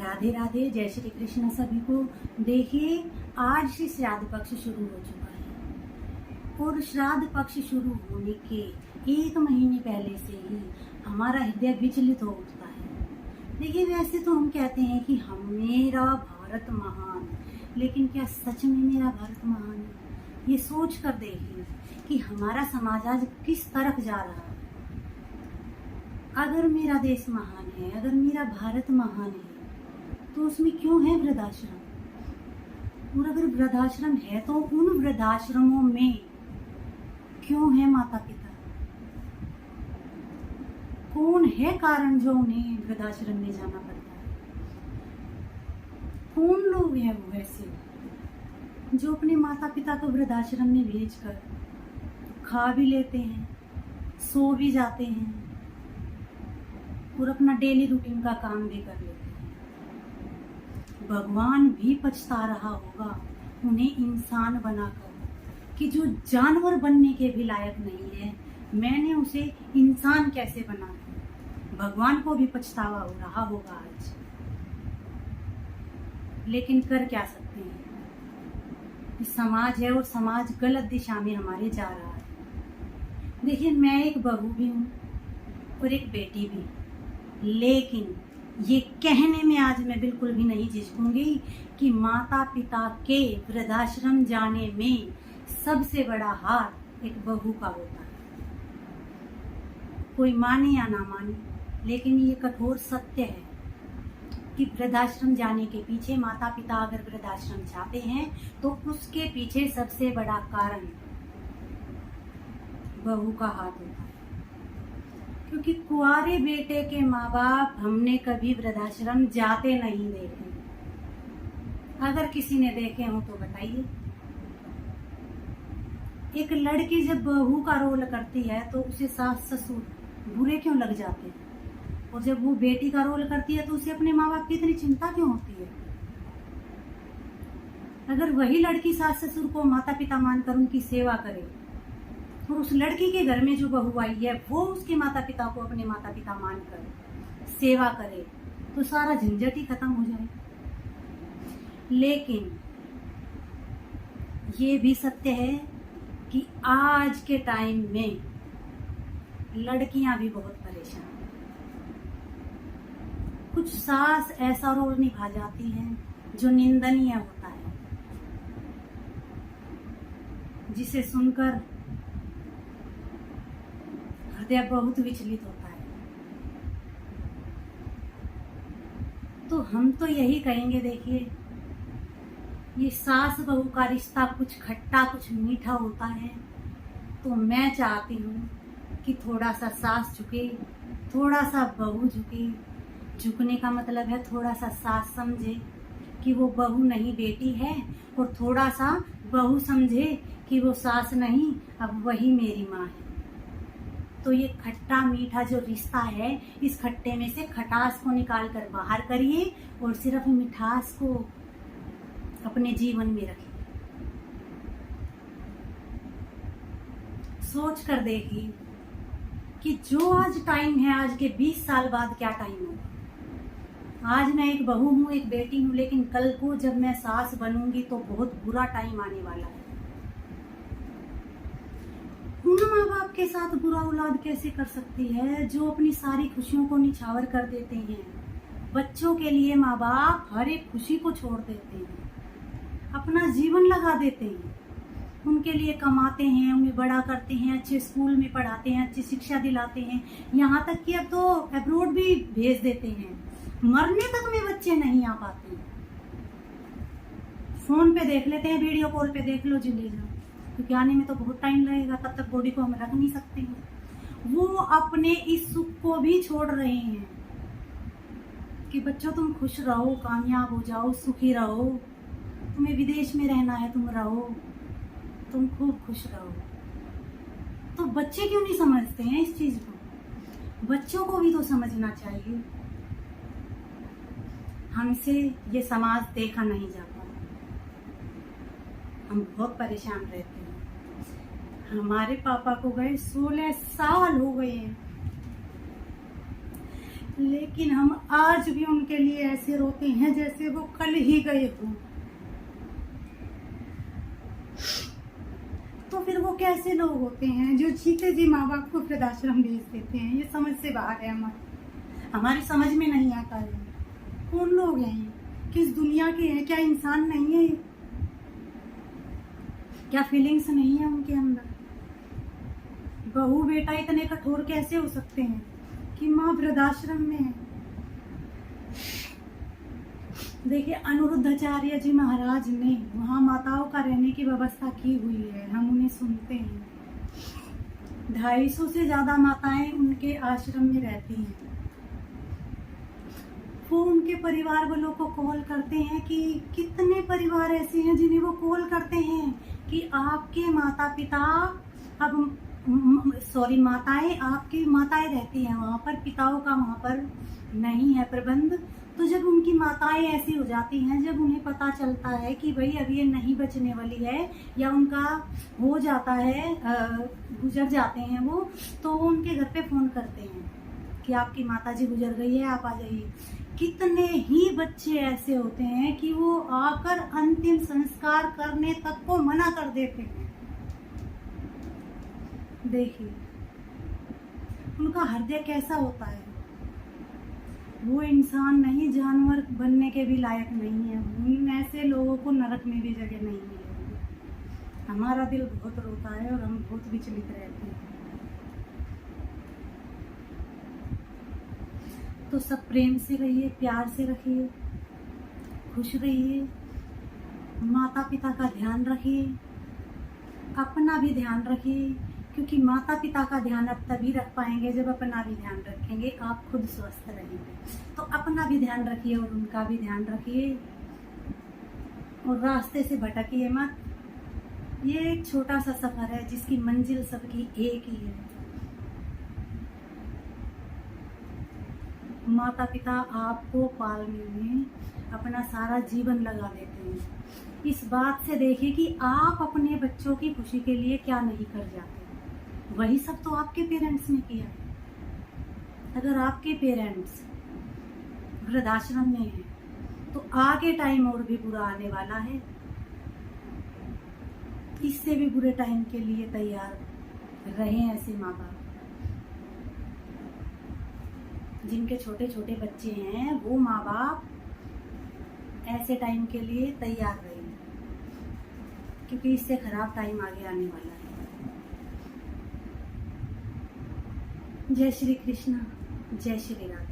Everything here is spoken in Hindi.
राधे राधे, जय श्री कृष्ण सभी को। देखिए, आज से श्राद्ध पक्ष शुरू हो चुका है और श्राद्ध पक्ष शुरू होने के 1 महीने पहले से ही हमारा हृदय विचलित हो उठता है। देखिए, वैसे तो हम कहते हैं कि मेरा भारत महान, लेकिन क्या सच में मेरा भारत महान है? ये सोच कर देखिए कि हमारा समाज आज किस तरफ जा रहा है। अगर मेरा देश महान है, अगर मेरा भारत महान है, तो उसमें क्यों है वृद्धाश्रम? और अगर वृद्धाश्रम है तो उन वृद्धाश्रमों में क्यों है माता पिता? कौन है कारण जो उन्हें वृद्धाश्रम में जाना पड़ता है? कौन लोग हैं वो ऐसे जो अपने माता पिता को वृद्धाश्रम में भेजकर खा भी लेते हैं, सो भी जाते हैं और अपना डेली रूटीन का काम भी कर लेते हैं? भगवान भी पछता रहा होगा उन्हें इंसान बनाकर कि जो जानवर बनने के भी लायक नहीं है, मैंने उसे इंसान कैसे बना दिया। भगवान को भी पछतावा हो रहा होगा आज, लेकिन कर क्या सकते हैं? समाज है और समाज गलत दिशा में हमारे जा रहा है। देखिए, मैं एक बहू भी हूँ और एक बेटी भी, लेकिन ये कहने में आज मैं बिल्कुल भी नहीं झिझकूंगी कि माता पिता के वृद्धाश्रम जाने में सबसे बड़ा हाथ एक बहू का होता है। कोई माने या ना माने, लेकिन ये कठोर सत्य है कि वृद्धाश्रम जाने के पीछे, माता पिता अगर वृद्धाश्रम जाते हैं तो उसके पीछे सबसे बड़ा कारण बहू का हाथ होता है। क्योंकि कुंवारे बेटे के माँ बाप हमने कभी वृद्धाश्रम जाते नहीं देखे। अगर किसी ने देखे हो तो बताइए। एक लड़की जब बहू का रोल करती है तो उसे सास ससुर बुरे क्यों लग जाते हैं, और जब वो बेटी का रोल करती है तो उसे अपने माँ बाप की इतनी चिंता क्यों होती है? अगर वही लड़की सास ससुर को माता पिता मानकर उनकी सेवा करे और उस लड़की के घर में जो बहू आई है वो उसके माता पिता को अपने माता पिता मानकर सेवा करे, तो सारा झंझट ही खत्म हो जाए। लेकिन ये भी सत्य है कि आज के टाइम में लड़कियां भी बहुत परेशान हैं। कुछ सास ऐसा रोल निभा जाती हैं जो निंदनीय होता है, जिसे सुनकर हृदय बहुत विचलित होता है। तो हम तो यही कहेंगे, देखिए, ये सास बहू का रिश्ता कुछ खट्टा कुछ मीठा होता है, तो मैं चाहती हूँ कि थोड़ा सा सास झुके, थोड़ा सा बहू झुके। झुकने का मतलब है थोड़ा सा सास समझे कि वो बहू नहीं बेटी है, और थोड़ा सा बहू समझे कि वो सास नहीं, अब वही मेरी माँ है। तो ये खट्टा मीठा जो रिश्ता है, इस खट्टे में से खटास को निकाल कर बाहर करिए और सिर्फ मिठास को अपने जीवन में रखिए। सोच कर देखिए कि जो आज टाइम है, आज के 20 साल बाद क्या टाइम होगा। आज मैं एक बहू हूँ, एक बेटी हूँ, लेकिन कल को जब मैं सास बनूंगी तो बहुत बुरा टाइम आने वाला है। उन माँ बाप के साथ बुरा औलाद कैसे कर सकती है जो अपनी सारी खुशियों को निछावर कर देते हैं। बच्चों के लिए माँ बाप हर एक खुशी को छोड़ देते हैं, अपना जीवन लगा देते हैं, उनके लिए कमाते हैं, उन्हें बड़ा करते हैं, अच्छे स्कूल में पढ़ाते हैं, अच्छी शिक्षा दिलाते हैं, यहाँ तक कि अब तो अब्रॉड भी भेज देते हैं। मरने तक में बच्चे नहीं आ पाते। फोन पे देख लेते हैं, वीडियो कॉल पे देख लो जी ले जाओ, क्योंकि आने में तो बहुत टाइम लगेगा, तब तक बॉडी को हम रख नहीं सकते हैं। वो अपने इस सुख को भी छोड़ रहे हैं कि बच्चों तुम खुश रहो, कामयाब हो जाओ, सुखी रहो, तुम्हें विदेश में रहना है, तुम रहो, तुम खूब खुश रहो। तो बच्चे क्यों नहीं समझते हैं इस चीज को? बच्चों को भी तो समझना चाहिए। हमसे ये समाज देखा नहीं जाता, हम बहुत परेशान रहते हैं। हमारे पापा को गए 16 साल हो गए हैं, लेकिन हम आज भी उनके लिए ऐसे रोते हैं जैसे वो कल ही गए हों। तो फिर वो कैसे लोग होते हैं जो जीते जी माँ बाप को वृद्धाश्रम भेज देते हैं? ये समझ से बाहर है, हमारी समझ में नहीं आता है। कौन लोग हैं ये? किस दुनिया के हैं? क्या इंसान नहीं है? क्या फीलिंग्स नहीं है उनके अंदर? बहू बेटा इतने कठोर कैसे हो सकते हैं कि माँ वृद्धाश्रम में है? देखिए, अनिरुद्धाचार्य जी महाराज ने वहाँ माताओं का रहने की व्यवस्था की हुई है, हम उन्हें सुनते हैं। 250 से ज्यादा माताएं उनके आश्रम में रहती हैं। वो उनके परिवार वालों को कॉल करते हैं कि कितने परिवार ऐसे हैं जिन्हें वो कॉल करते हैं कि आपके माता पिता अब माताएं, आपकी माताएं रहती हैं वहाँ पर, पिताओं का वहाँ पर नहीं है प्रबंध। तो जब उनकी माताएं ऐसी हो जाती हैं, जब उन्हें पता चलता है कि भाई अब ये नहीं बचने वाली है या उनका हो जाता है, गुजर जाते हैं वो, तो उनके घर पे फोन करते हैं कि आपकी माता जी गुजर गई है, आप आ जाइए। कितने ही बच्चे ऐसे होते हैं कि वो आकर अंतिम संस्कार करने तक को मना कर देते हैं। देखिए उनका हृदय कैसा होता है। वो इंसान नहीं, जानवर बनने के भी लायक नहीं है। उन ऐसे लोगों को नरक में भी जगह नहीं मिलेगी। हमारा दिल बहुत रोता है और हम बहुत विचलित रहते हैं। तो सब प्रेम से रहिए, प्यार से रखिए, खुश रहिए, माता पिता का ध्यान रखिए, अपना भी ध्यान रखिए, क्योंकि माता पिता का ध्यान आप तभी रख पाएंगे जब अपना भी ध्यान रखेंगे। आप खुद स्वस्थ रहेंगे। तो अपना भी ध्यान रखिए और उनका भी ध्यान rखिए और रास्ते से भटकिए मत। ये एक छोटा सा सफर है जिसकी मंजिल सबकी एक ही है। माता पिता आपको पालने में अपना सारा जीवन लगा देते हैं। इस बात से देखिए कि आप अपने बच्चों की खुशी के लिए क्या नहीं कर जाते। वही सब तो आपके पेरेंट्स ने किया है। अगर आपके पेरेंट्स वृद्धाश्रम में हैं तो आगे टाइम और भी बुरा आने वाला है। इससे भी बुरे टाइम के लिए तैयार रहें ऐसे माँ बाप। जिनके छोटे छोटे बच्चे हैं वो माँ बाप ऐसे टाइम के लिए तैयार रहें, क्योंकि इससे खराब टाइम आगे आने वाला है। जय श्री कृष्ण, जय श्री राधे।